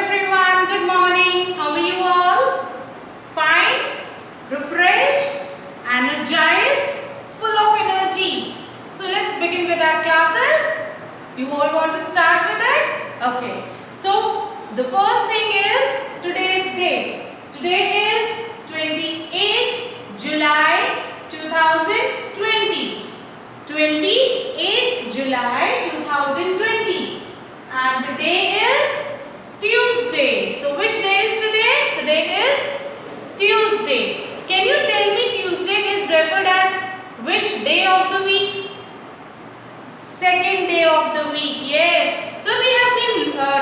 everyone, good morning. How are you all? Fine? Refreshed? Energized? Full of energy? So let's begin with our classes. You all want to start with it? Okay. So the first thing is today's date. Today is 28th July 2020. 28th July 2020. And the day is Tuesday. So which day is today? Today is Tuesday. Can you tell me Tuesday is referred as which day of the week? Second day of the week. Yes. So we have been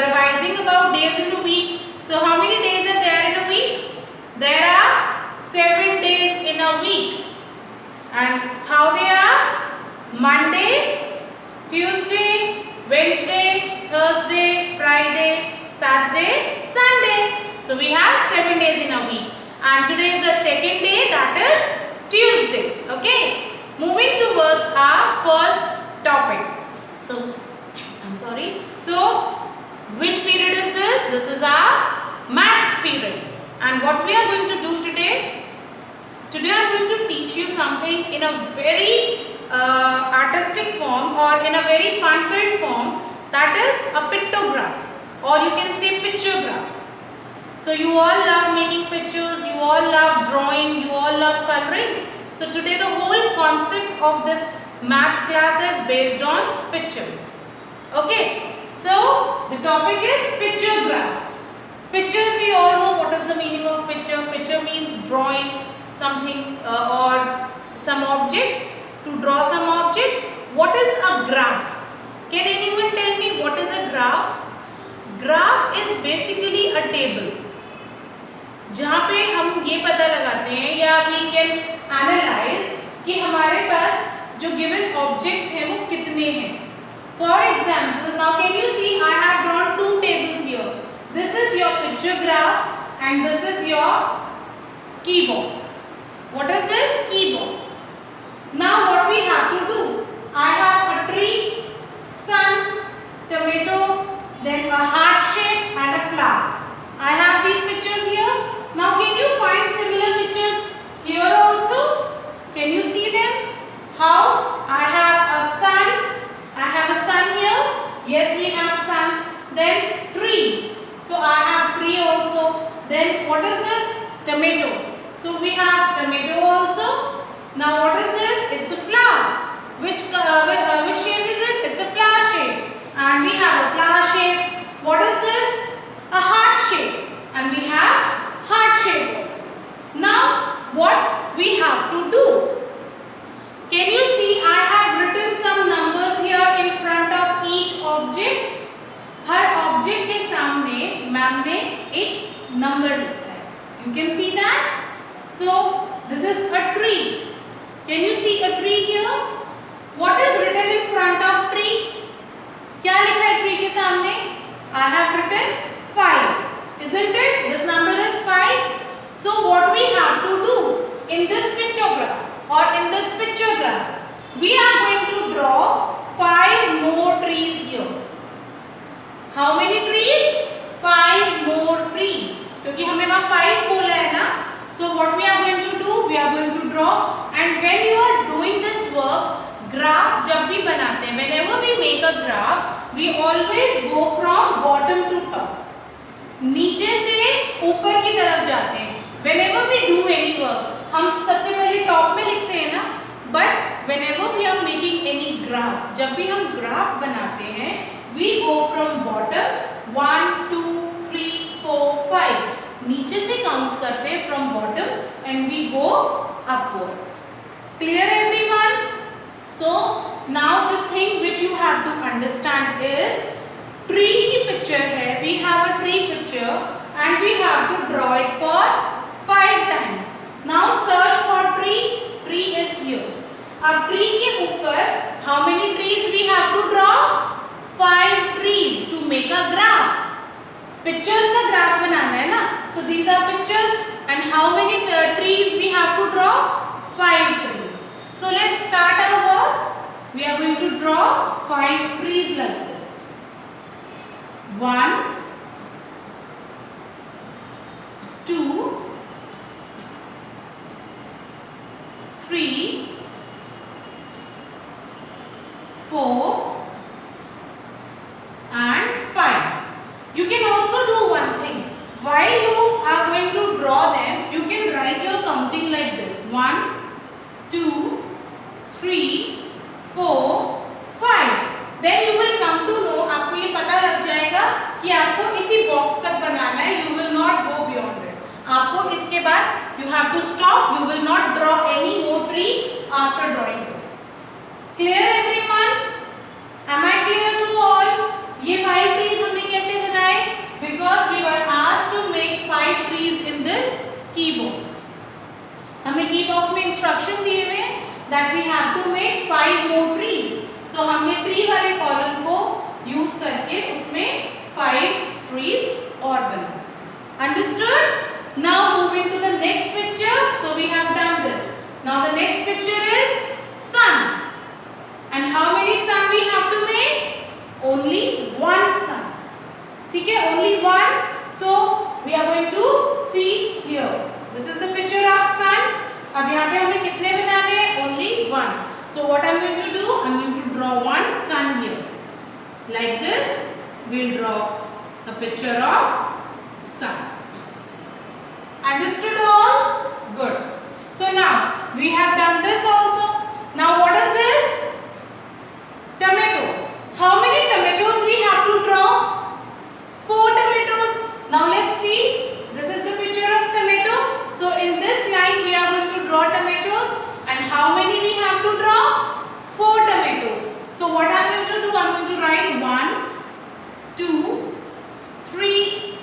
revising about days in the week. So how many days are there in a week? There are 7 days in a week. And how they are? Monday, Tuesday, Wednesday, Thursday, Friday, Saturday, Sunday. So we have 7 days in a week. And today is the second day, that is Tuesday. Okay. Moving towards our first topic. So which period is this? This is our maths period. And what we are going to do today? Today I am going to teach you something in a very artistic form or in a very fun-filled form, that is a pictograph, or you can say pictograph. So you all love making pictures, you all love drawing, you all love coloring. So today the whole concept of this maths class is based on pictures. Okay, so the topic is pictograph. Picture, we all know what is the meaning of picture. Picture means drawing something or some object. To draw some object. What is a graph? Can anyone tell me what is a graph? Graph is basically a table जहाँ पे हम ये पता लगाते हैं या we can analyze कि हमारे पास जो given objects हैं वो कितने हैं. For example, now can you see I have drawn two tables here. This is your picture graph and this is your key box. What is this? Key box. Now what we have to do? I have a tree, sun, tomato, then a heart shape and a flower. I have these pictures here. Now can you find similar pictures here also? Can you see them? How? I have a sun. I have a sun here. Yes, we have sun. Then tree. So I have tree also. Then what is this? Tomato. So we have tomato also. Now what is this? It's a flower. Which shape is this? It's a flower shape. And we have a flower shape. What is this? A heart shape. And we have heart shape also. Now what we have to do? Can you see I have written some numbers here in front of each object. Her object के सामने ma'am ने एक number लिखा है. You can see that? So this is a tree. Can you see a tree here? What is written in front of tree? क्या लिखा है tree के सामने? I have written 5. Isn't it? This number is 5. So what we have to do in this pictograph or in this picture graph? We are going to draw 5 more trees here. How many trees? 5 more trees. क्योंकि हमें वहाँ 5 बोला है ना? So what we are going to do? We are going to draw. And when you are doing this work, graph जब भी बनाते हैं, whenever we make a graph, we always go from bottom to top. नीचे से ऊपर की तरफ जाते हैं. Whenever we do any work, हम सबसे पहले top में लिखते हैं ना. But whenever we are making any graph, जब भी हम graph बनाते हैं, we go from bottom 1, 2, 3, 4, 5. नीचे से काउंट करते हैं from bottom and we go upwards. Clear everyone? So now the thing which you have to understand is tree की picture है. We have a tree picture and we have to draw it for 5 times. Now search for tree. Tree is here. अब tree के ऊपर how many trees we have to draw? 5 trees to make a graph. Pictures का graph बनाना है ना. So these are pictures and how many trees we have to draw? 5 trees. So let's start our work. We are going to draw 5 trees like this. 1, आपको इसके बाद you have to stop. You will not draw any more tree after drawing this. Clear everyone? Am I clear to all? ये 5 trees हमने कैसे बनाए? Because we were asked to make 5 trees in this key box. हमें की box में instruction दिए हुए that we have to make 5 more trees. So हमने ट्री वाले कॉलम को यूज करके उसमें 5 trees और बनाए. Understood? Now moving to the next picture. So we have done this. Now the next picture is sun. And how many sun we have to make? Only one sun. ठीक है? Only one. So we are going to see here. This is the picture of sun. अब यहाँ पे हमें कितने बनाने हैं? Only one. So what I'm going to do? I'm going to draw one sun here. Like this, we'll draw a picture of sun. Understood all? Good. So now we have done this also. Now what is this? Tomato. How many tomatoes we have to draw? 4 tomatoes. Now let's see. This is the picture of tomato. So in this line we are going to draw tomatoes, and how many we have to draw? 4 tomatoes. So what I'm going to do? I'm going to write 1, 2, 3,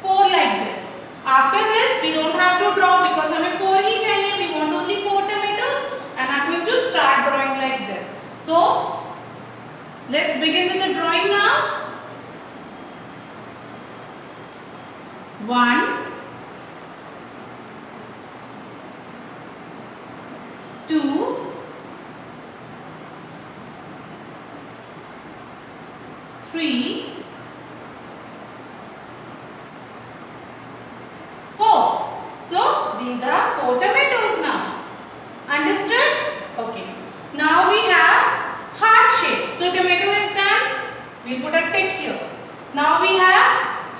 4 like this. After this we don't have to draw because हमें 4 ही चाहिए. We want only 4 tomatoes, and I'm going to start drawing like this. So let's begin with the drawing now. 1, 2, 3, 4. So these are 4 tomatoes now. Understood? Okay. Now we have heart shape. So tomato is done. We put a tick here. Now we have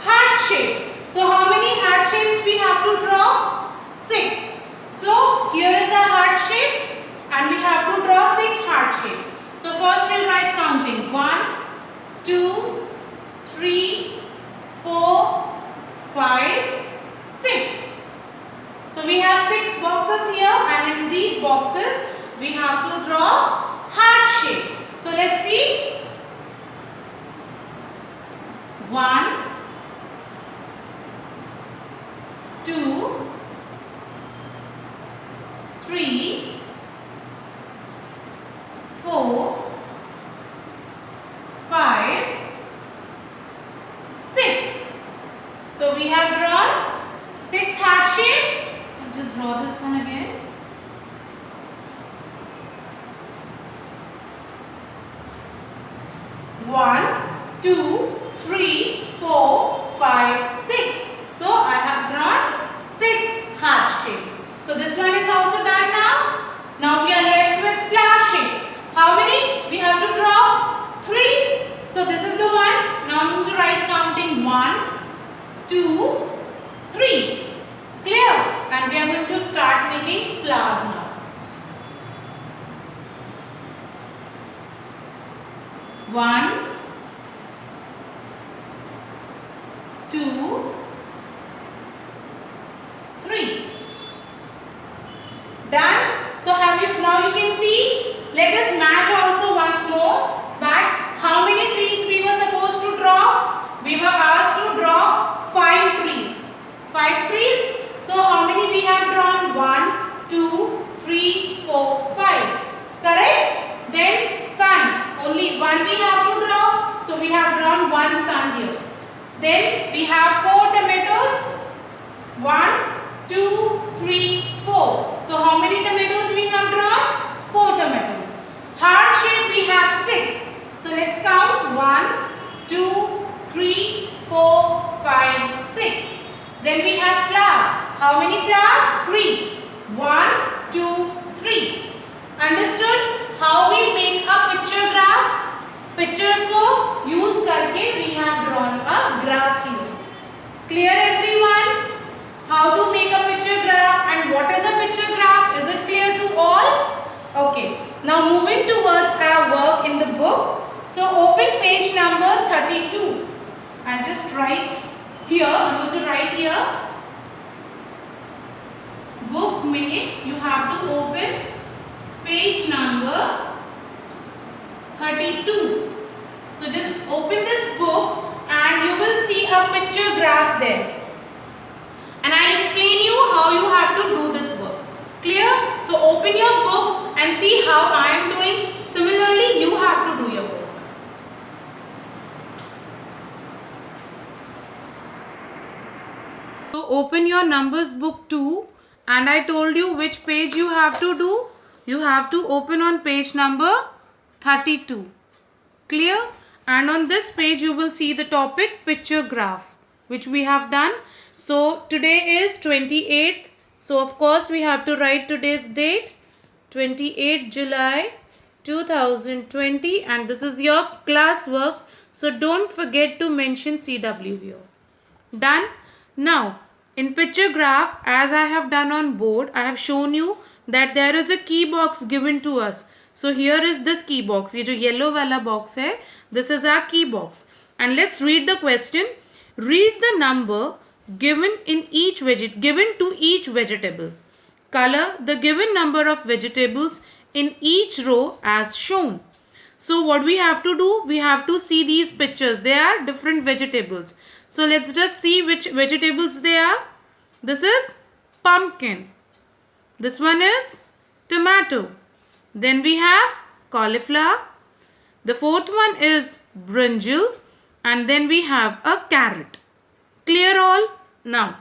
heart shape. So how many heart shapes we have to draw? 6. So here is a heart shape, and we have to draw 6 heart shapes. So first we'll write counting. 1, 2, 3, 4, 5, 6. So we have 6 boxes here, and in these boxes we have to draw heart shape. So let's see. 1, 2, 3, 4, 5, 6. So we have drawn 6 heart shapes. I'll just draw this one again. 1, 2, 3, 4, 5, 6. So I have drawn 6 heart shapes. So this one is also done now. Now we are left with flower shape. How many? We have to draw 3. So this is the one. Now I'm going to write counting 1, 2, 3. Clear? And we are going to start making flowers now. 1, 2, 3. Done? So have you, now you can see, let us match also once more that how many trees we were supposed to draw? We were asked to draw 5 trees. 5 trees. So how many we have drawn? 1, 2, 3, 4, 5. Correct? Then sun. Only one we have to draw. So we have drawn 1 sun here. Then we have 4 tomatoes. 1, 2, 3, 4. So how many tomatoes we have drawn? 4 tomatoes. Heart shape we have 6. So let's count 1, 2, 3, 4, 5, 6. Then we have flower. How many flower? 3. 1, 2, 3. Understood? How we make a picture graph? Pictures को use करके we have drawn a graph here. Clear everyone? How to make a picture graph and what is a picture graph? Is it clear to all? Okay. Now moving towards our work in the book. So open page number 32. I'll just write here. I'm going to write here. book में you have to open page number 32. So just open this book and you will see a picture graph there. And I'll explain you how you have to do this work. Clear? So open your book and see how I am doing. Similarly, you have to do your work. So open your numbers book 2 and I told you which page you have to do. You have to open on page number 32. Clear? And on this page you will see the topic picture graph, which we have done. So today is 28th. So of course we have to write today's date, 28 July 2020, and this is your class work. So don't forget to mention CW here. Done? Now in picture graph, as I have done on board, I have shown you that there is a key box given to us. So here is this key box. ये जो yellow वाला box है, this is our key box. And let's read the question. Read the number given to each vegetable. Color the given number of vegetables in each row as shown. So what we have to do, we have to see these pictures. They are different vegetables. So let's just see which vegetables they are. This is pumpkin. This one is tomato. Then we have cauliflower. The fourth one is brinjal. And then we have a carrot. Clear all? Now,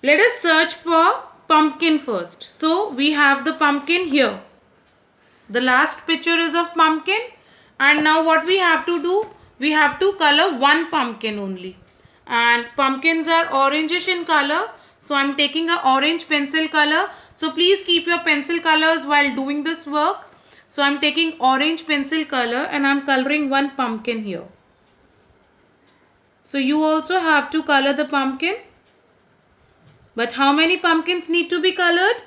let us search for pumpkin first. So we have the pumpkin here. The last picture is of pumpkin. And now what we have to do? We have to color one pumpkin only. And pumpkins are orangish in color. So I am taking an orange pencil color. So please keep your pencil colors while doing this work. So I am taking orange pencil color and I am coloring one pumpkin here. So you also have to color the pumpkin. But how many pumpkins need to be colored?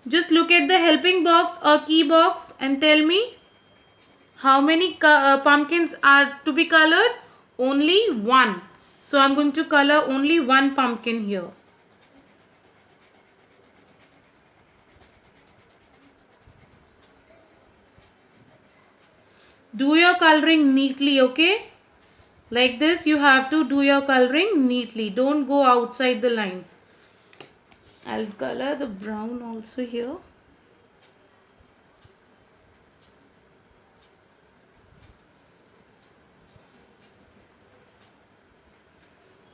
Just look at the helping box or key box and tell me how many pumpkins are to be colored. Only one. So I'm going to color only one pumpkin here. Do your coloring neatly, okay? Like this, you have to do your coloring neatly. Don't go outside the lines. I'll color the brown also here.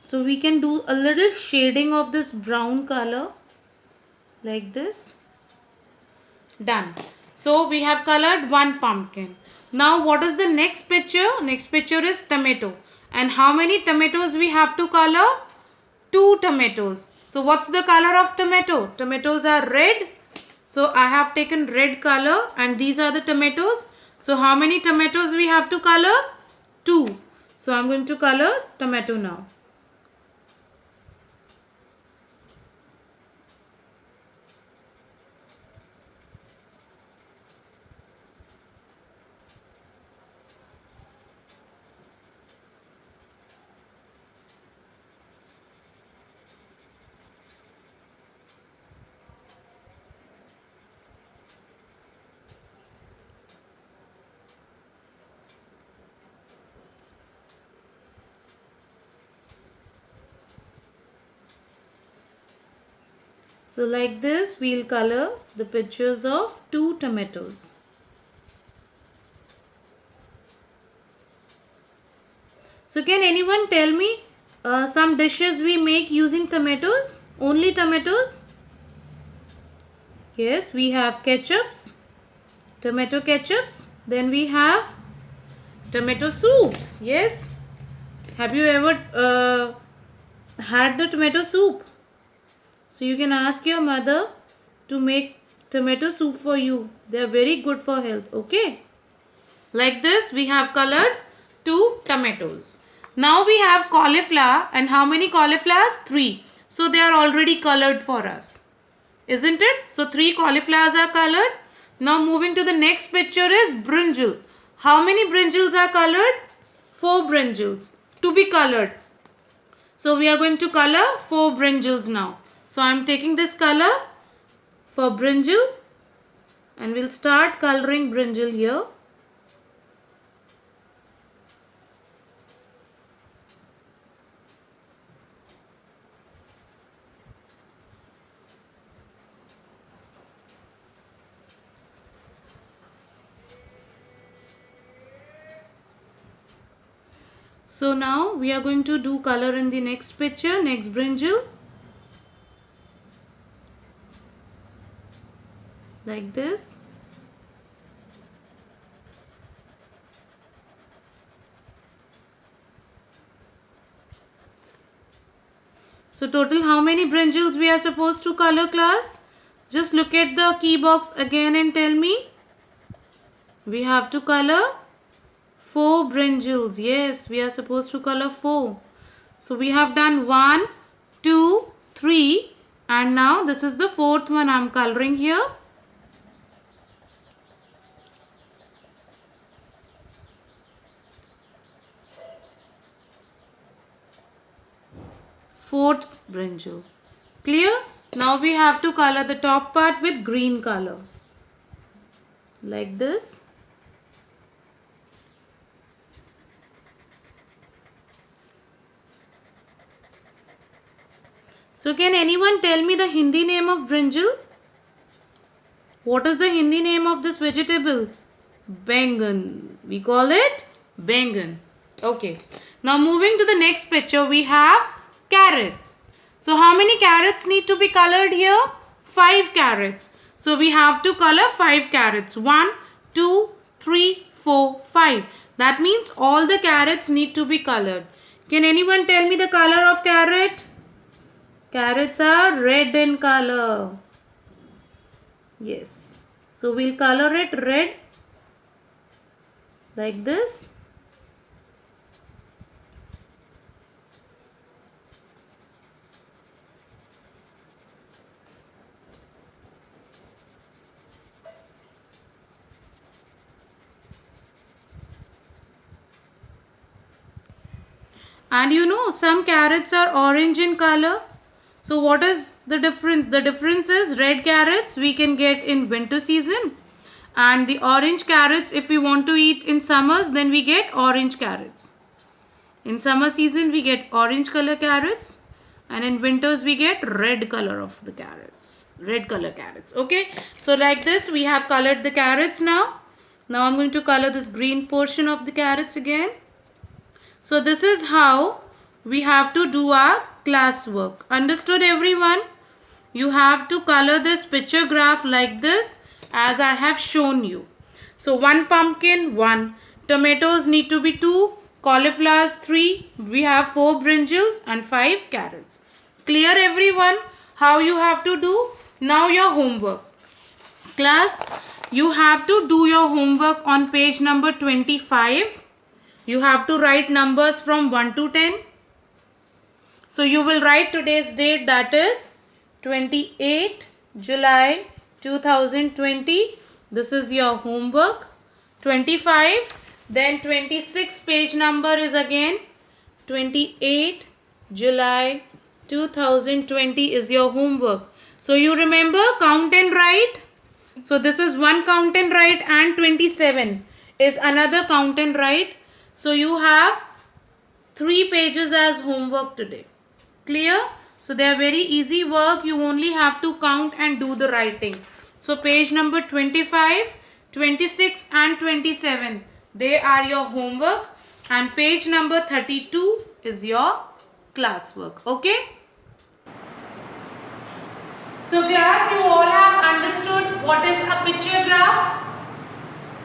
So we can do a little shading of this brown color like this. Done. So we have colored one pumpkin. Now what is the next picture? Next picture is tomato. And how many tomatoes we have to color? 2 tomatoes. So what's the color of tomato? Tomatoes are red. So I have taken red color and these are the tomatoes. So how many tomatoes we have to color? 2. So I'm going to color tomato now. So like this, we'll color the pictures of 2 tomatoes. So can anyone tell me some dishes we make using tomatoes? Only tomatoes? Yes, we have ketchups, tomato ketchups. Then we have tomato soups. Yes. Have you ever had the tomato soup? So you can ask your mother to make tomato soup for you. They are very good for health. Okay. Like this, we have colored 2 tomatoes. Now we have cauliflower. And how many cauliflowers? 3. So they are already colored for us. Isn't it? So 3 cauliflowers are colored. Now moving to the next picture is brinjal. How many brinjals are colored? 4 brinjals to be colored. So we are going to color 4 brinjals now. So I am taking this color for brinjal and we'll start coloring brinjal here. So now we are going to do color in the next picture, next brinjal. Like this. So total how many brinjals we are supposed to color, class? Just look at the key box again and tell me. We have to color 4 brinjals. Yes, we are supposed to color 4. So we have done 1, 2, 3 and now this is the 4th one I am coloring here. Fourth brinjal. Clear? Now we have to color the top part with green color. Like this. So can anyone tell me the Hindi name of brinjal? What is the Hindi name of this vegetable? Bangan. We call it bangan. Okay. Now moving to the next picture, we have carrots. So how many carrots need to be colored here? 5 carrots. So we have to color 5 carrots. 1, 2, 3, 4, 5. That means all the carrots need to be colored. Can anyone tell me the color of carrot? Carrots are red in color. Yes. So we'll color it red. Like this. And you know, some carrots are orange in color. So what is the difference? The difference is red carrots we can get in winter season. And the orange carrots, if we want to eat in summers, then we get orange carrots. In summer season, we get orange color carrots. And in winters, we get red color of the carrots. Red color carrots. Okay. So like this, we have colored the carrots now. Now I'm going to color this green portion of the carrots again. So this is how we have to do our classwork. Understood, everyone? You have to color this picture graph like this as I have shown you. So 1 pumpkin, 1. Tomatoes need to be 2. Cauliflowers 3. We have 4 brinjals and 5 carrots. Clear, everyone? How you have to do? Now your homework. Class, you have to do your homework on page number 25. You have to write numbers from 1 to 10. So you will write today's date, that is 28 July 2020. This is your homework. 25. Then 26 page number is again 28 July 2020 is your homework. So you remember count and write. So this is one count and write and 27 is another count and write. So you have 3 pages as homework today. Clear? So they are very easy work. You only have to count and do the writing. So page number 25, 26 and 27. They are your homework. And page number 32 is your classwork. Okay? So class, you all have understood what is a picture graph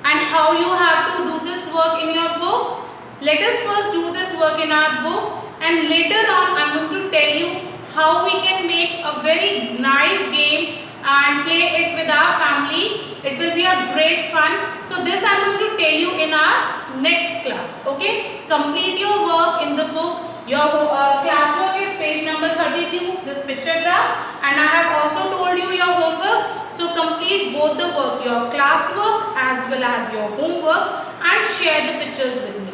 and how you have to do this work in your book. Let us first do this work in our book and later on I am going to tell you how we can make a very nice game and play it with our family. It will be a great fun. So this I am going to tell you in our next class. Okay? Complete your work in the book. Your classwork is page number 32, this picture graph, and I have also told you your homework. So complete both the work, your classwork as well as your homework, and share the pictures with me.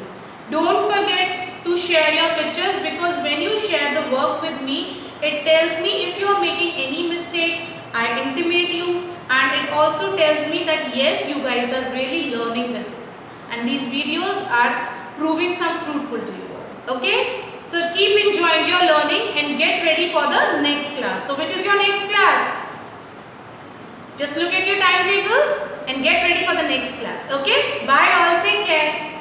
Don't forget to share your pictures, because when you share the work with me, It tells me if you are making any mistake, I intimate you, and it also tells me that yes, you guys are really learning with this. And these videos are proving some fruitful to you. Okay? So keep enjoying your learning and get ready for the next class. So which is your next class? Just look at your timetable and get ready for the next class. Okay? Bye all. Take care.